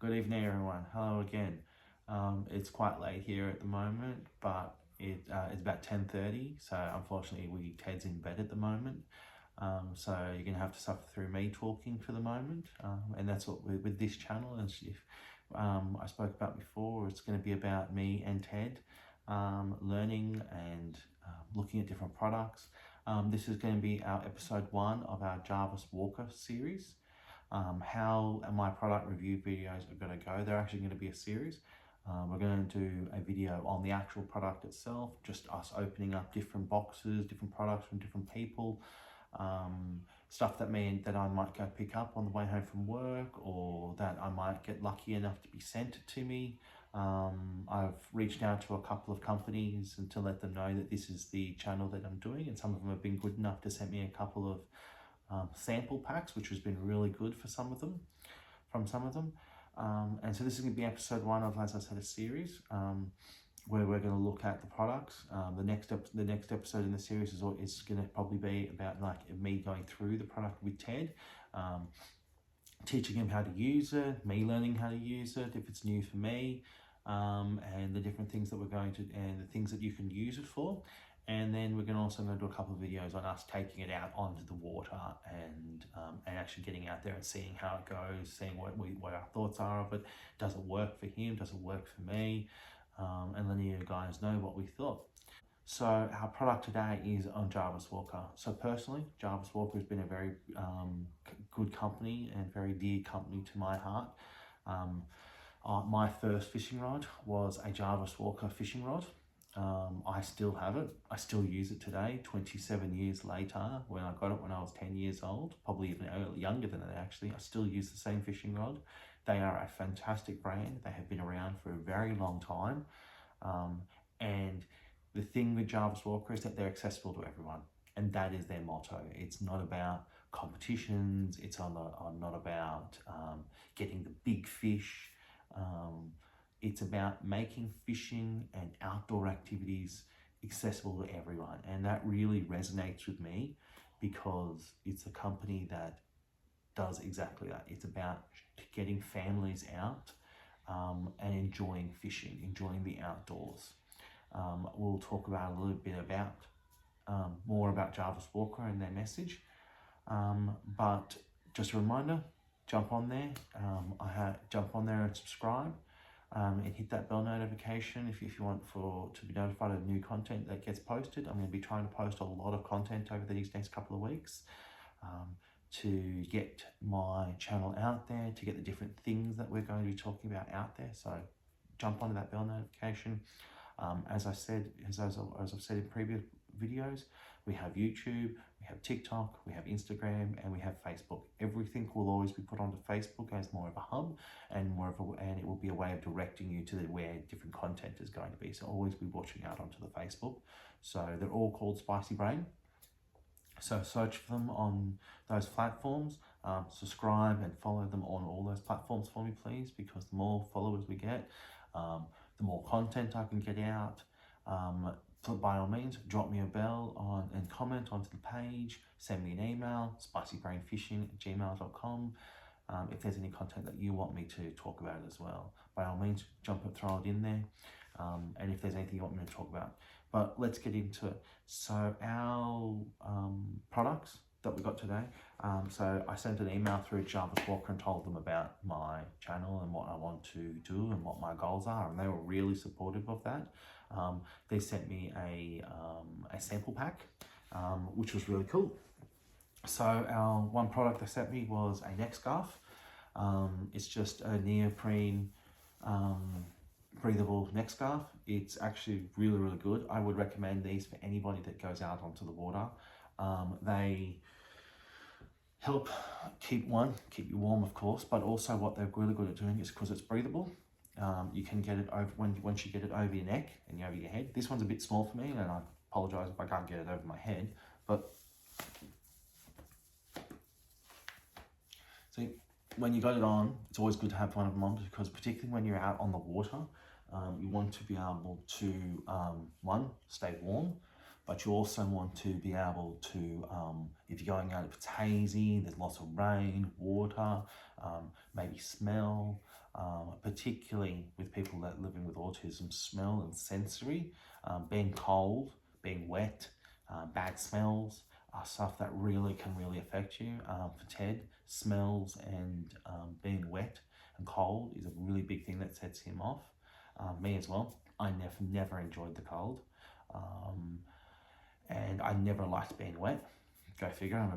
Good evening, everyone. Hello again. It's quite late here at the moment, but it's about 10:30. So unfortunately, Ted's in bed at the moment. So you're gonna have to suffer through me talking for the moment, and that's what with this channel. As if I spoke about before, it's going to be about me and Ted learning and looking at different products. This is going to be our episode 1 of our Jarvis Walker series. How my product review videos are going to go. They're actually going to be a series. We're going to do a video on the actual product itself, just us opening up different boxes, different products from different people, stuff that I might go pick up on the way home from work, or that I might get lucky enough to be sent to me. I've reached out to a couple of companies and to let them know that this is the channel that I'm doing, and some of them have been good enough to send me a couple of sample packs, which has been really good for some of them. And so this is going to be episode 1 of, as I said, a series where we're going to look at the products. The next episode in the series is going to probably be about me going through the product with Ted, teaching him how to use it, me learning how to use it if it's new for me, and the different things that we're going to, and the things that you can use it for. And then we're also going to do a couple of videos on us taking it out onto the water and actually getting out there and seeing how it goes, seeing what our thoughts are of it. Does it work for him? Does it work for me? And letting you guys know what we thought. So our product today is on Jarvis Walker. So personally, Jarvis Walker has been a very good company and very dear company to my heart. My first fishing rod was a Jarvis Walker fishing rod. I still have it. I still use it today, 27 years later, when I got it when I was 10 years old, probably even younger than that actually. I still use the same fishing rod. They are a fantastic brand. They have been around for a very long time. And the thing with Jarvis Walker is that they're accessible to everyone. And that is their motto. It's not about competitions. It's not about getting the big fish. It's about making fishing and outdoor activities accessible to everyone. And that really resonates with me because it's a company that does exactly that. It's about getting families out and enjoying fishing, enjoying the outdoors. We'll talk about a little bit about more about Jarvis Walker and their message. But just a reminder, jump on there. Jump on there and subscribe. And hit that bell notification if you want to be notified of new content that gets posted. I'm going to be trying to post a lot of content over these next couple of weeks to get my channel out there, to get the different things that we're going to be talking about out there. So jump onto that bell notification. As I've said in previous videos, we have YouTube, we have TikTok, we have Instagram, and we have Facebook. Everything will always be put onto Facebook as more of a hub, and it will be a way of directing you to where different content is going to be. So always be watching out onto the Facebook. So they're all called Spicy Brain. So search for them on those platforms. Subscribe and follow them on all those platforms for me, please, because the more followers we get, the more content I can get out. By all means, drop me a bell and comment onto the page. Send me an email, spicybrainfishing@gmail.com. If there's any content that you want me to talk about as well, by all means, throw it in there. And if there's anything you want me to talk about. But let's get into it. So our products that we got today. So I sent an email through Jarvis Walker and told them about my channel and what I want to do and what my goals are, and they were really supportive of that. They sent me a sample pack, which was really cool. So our one product they sent me was a neck scarf. It's just a neoprene breathable neck scarf. It's actually really, really good. I would recommend these for anybody that goes out onto the water. They help keep you warm, of course, but also what they're really good at doing is because it's breathable. You can get it over once you get it over your neck and over your head. This one's a bit small for me, and I apologize if I can't get it over my head. But see, when you got it on, it's always good to have one of them on, because particularly when you're out on the water, you want to be able to one, stay warm, but you also want to be able to, if you're going out, if it's hazy, there's lots of rain, water, maybe smell, particularly with people that living with autism, smell and sensory, being cold, being wet, bad smells are stuff that can really affect you. For Ted, smells and being wet and cold is a really big thing that sets him off. Me as well. I never enjoyed the cold. And I never liked being wet. Go figure, I'm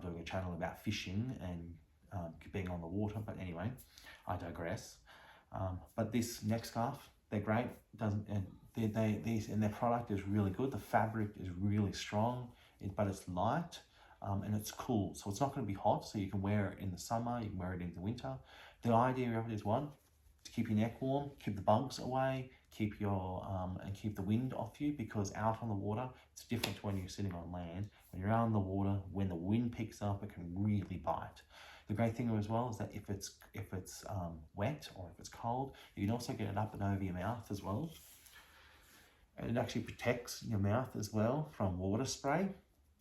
doing a channel about fishing and being on the water, but anyway, I digress. But this neck scarf, they're great. Their product is really good. The fabric is really strong, but it's light and it's cool. So it's not going to be hot, so you can wear it in the summer, you can wear it in the winter. The idea of it is one, to keep your neck warm, keep the bugs away, keep the wind off you, because out on the water, it's different to when you're sitting on land. When you're out on the water, when the wind picks up, it can really bite. The great thing as well is that if it's wet or if it's cold, you can also get it up and over your mouth as well. And it actually protects your mouth as well from water spray.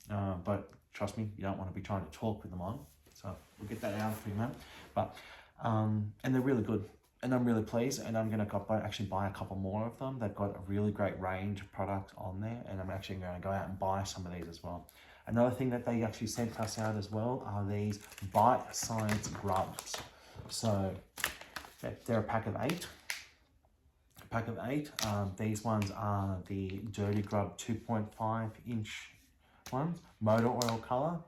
But trust me, you don't want to be trying to talk with them on. So we'll get that out for you, man. But and they're really good. And I'm really pleased, and I'm going to actually buy a couple more of them. They've got a really great range of products on there, and I'm actually going to go out and buy some of these as well. Another thing that they actually sent us out as well are these Bite Science Grubs. So they're a pack of 8. These ones are the Dirty Grub 2.5 inch ones, motor oil color,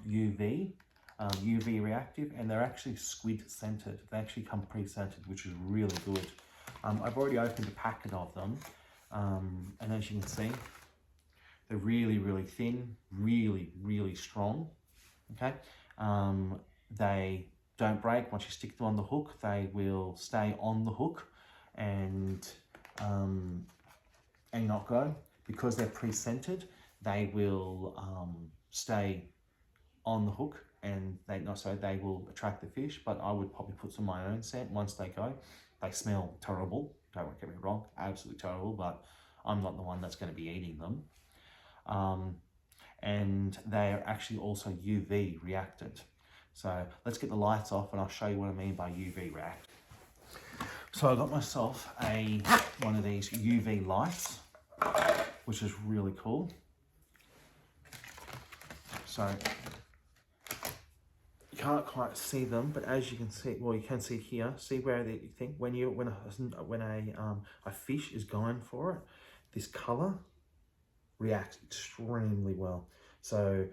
UV reactive, and they're actually squid scented. They actually come pre-scented, which is really good. I've already opened a packet of them, and as you can see, they're really thin, really strong. Okay, they don't break. Once you stick them on the hook, they will stay on the hook and not go. Because they're pre-scented, they will stay on the hook, and they will attract the fish. But I would probably put some of my own scent once they go. They smell terrible, don't get me wrong, absolutely terrible, but I'm not the one that's going to be eating them. And they're actually also UV reactant. So let's get the lights off and I'll show you what I mean by UV react. So I got myself one of these UV lights, which is really cool. So you can't quite see them, but as you can see, well, you can see here. See where you think when a fish is going for it, this color reacts extremely well. So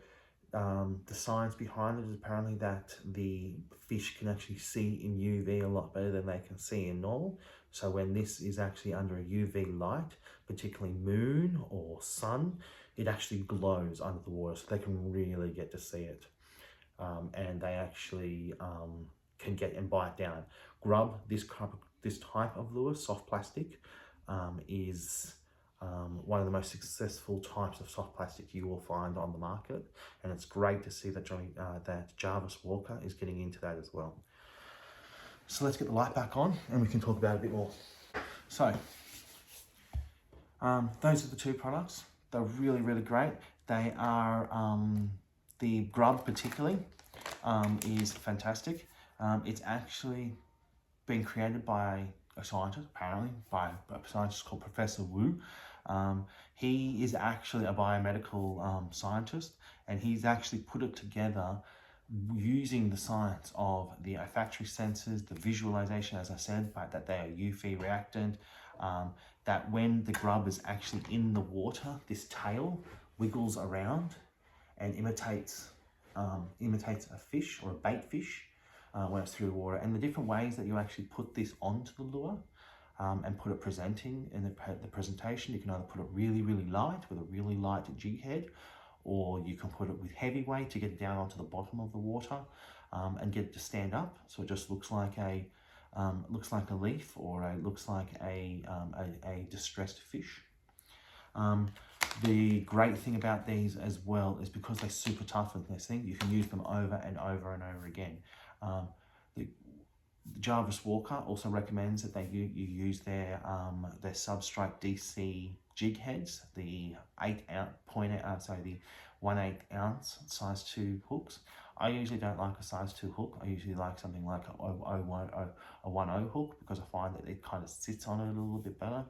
the science behind it is apparently that the fish can actually see in UV a lot better than they can see in normal. So when this is actually under a UV light, particularly moon or sun, it actually glows under the water, so they can really get to see it. And they actually can get and bite down. Grub, this type of lure, soft plastic, is one of the most successful types of soft plastic you will find on the market, and it's great to see that that Jarvis Walker is getting into that as well. So let's get the light back on and we can talk about it a bit more. So those are the two products. They're really great. They are the Grub particularly is fantastic. It's actually been created by a scientist, apparently, by a scientist called Professor Wu. He is actually a biomedical scientist, and he's actually put it together using the science of the olfactory senses, the visualization, as I said, but that they are UV reactant, that when the grub is actually in the water, this tail wiggles around and imitates a fish or a bait fish when it's through the water. And the different ways that you actually put this onto the lure and put it presenting in the presentation, you can either put it really light with a really light jig head, or you can put it with heavy weight to get it down onto the bottom of the water and get it to stand up, so it just looks like a leaf, or looks like a distressed fish. The great thing about these as well is because they're super tough with this thing, you can use them over and over and over again. The Jarvis Walker also recommends that you use their substrate DC jig heads, the 1/8 ounce size 2 hooks. I usually don't like a size 2 hook. I usually like something like a 1/0 hook, because I find that it kind of sits on it a little bit better.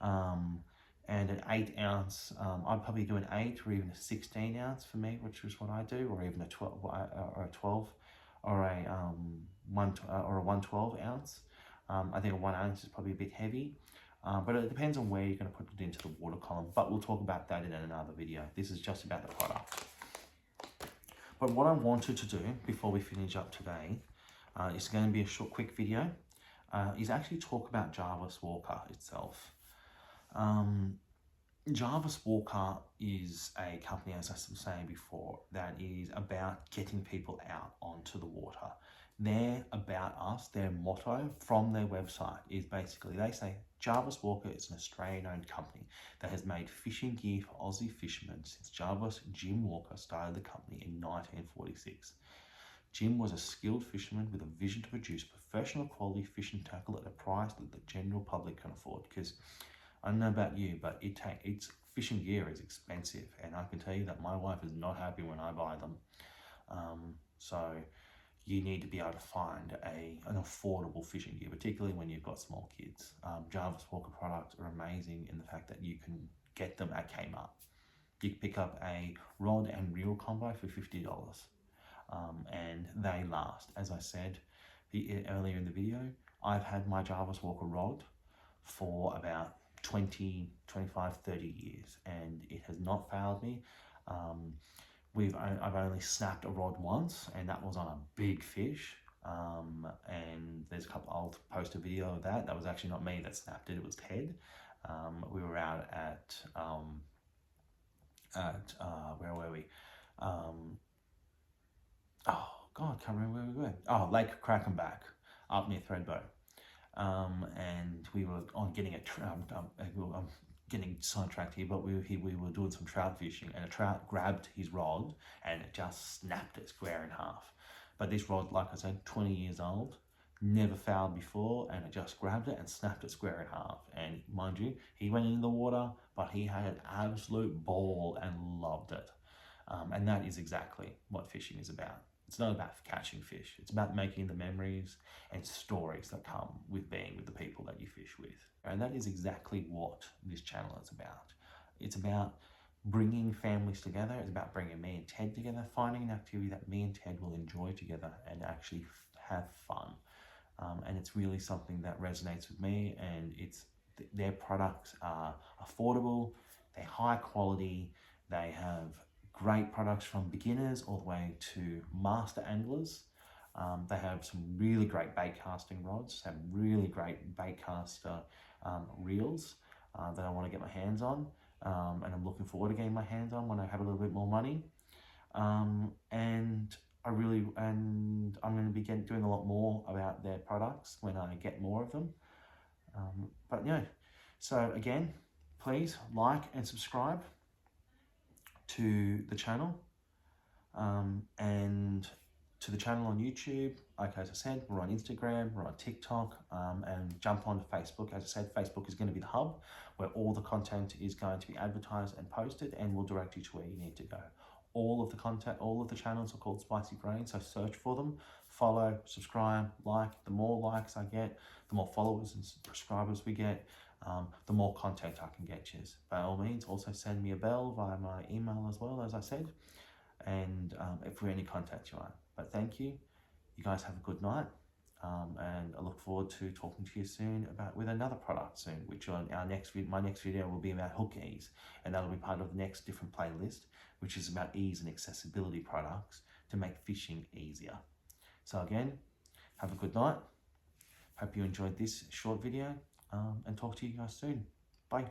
And an 8 ounce, I'd probably do an 8 or even a 16 ounce for me, which is what I do, or even a 12 or a 12 or a 112 ounce. I think a 1 ounce is probably a bit heavy, but it depends on where you're going to put it into the water column. But we'll talk about that in another video. This is just about the product. But what I wanted to do before we finish up today is going to be a short, quick video. Is actually talk about Jarvis Walker itself. Jarvis Walker is a company, as I was saying before, that is about getting people out onto the water. They're about us. Their motto from their website is basically, they say, Jarvis Walker is an Australian-owned company that has made fishing gear for Aussie fishermen since Jarvis Jim Walker started the company in 1946. Jim was a skilled fisherman with a vision to produce professional quality fishing tackle at a price that the general public can afford. Because I don't know about you, but it's fishing gear is expensive, and I can tell you that my wife is not happy when I buy them. So you need to be able to find an affordable fishing gear, particularly when you've got small kids. Jarvis Walker Products are amazing in the fact that you can get them at Kmart. You can pick up a rod and reel combo for $50, and they last. As I said earlier in the video, I've had my Jarvis Walker rod for about 20, 25, 30 years, and it has not failed me. I've only snapped a rod once, and that was on a big fish. And there's a couple, I'll post a video of that. That was actually not me that snapped it, it was Ted. We were out at where were we? Oh God, can't remember where we were. Oh, Lake Krakenback, up near Threadbow. And we were on getting I'm getting sidetracked here, but we were doing some trout fishing, and a trout grabbed his rod and it just snapped it square in half. But this rod, like I said, 20 years old, never fouled before, and it just grabbed it and snapped it square in half. And mind you, he went into the water, but he had an absolute ball and loved it. And that is exactly what fishing is about. It's not about catching fish. It's about making the memories and stories that come with being with the people that you fish with. And that is exactly what this channel is about. It's about bringing families together. It's about bringing me and Ted together, finding an activity that me and Ted will enjoy together and actually have fun. And it's really something that resonates with me, and their products are affordable, they're high quality, they have great products from beginners all the way to master anglers. They have some really great bait casting rods, some really great bait caster reels that I want to get my hands on, and I'm looking forward to getting my hands on when I have a little bit more money. And I'm going to be doing a lot more about their products when I get more of them. But yeah, so again, please like and subscribe to the channel, and to the channel on YouTube. Like as I said, we're on Instagram, we're on TikTok, and jump on Facebook. As I said, Facebook is going to be the hub where all the content is going to be advertised and posted, and will direct you to where you need to go. All of the channels are called Spicy Grain, so search for them, follow, subscribe, like. The more likes I get, the more followers and subscribers we get, the more content I can get you. By all means, also send me a bell via my email as well, as I said, and if we any contact you on. But thank you. You guys have a good night, and I look forward to talking to you soon with another product soon, which on my next video will be about hook ease, and that'll be part of the next different playlist, which is about ease and accessibility products to make fishing easier. So again, have a good night. Hope you enjoyed this short video, and talk to you guys soon. Bye.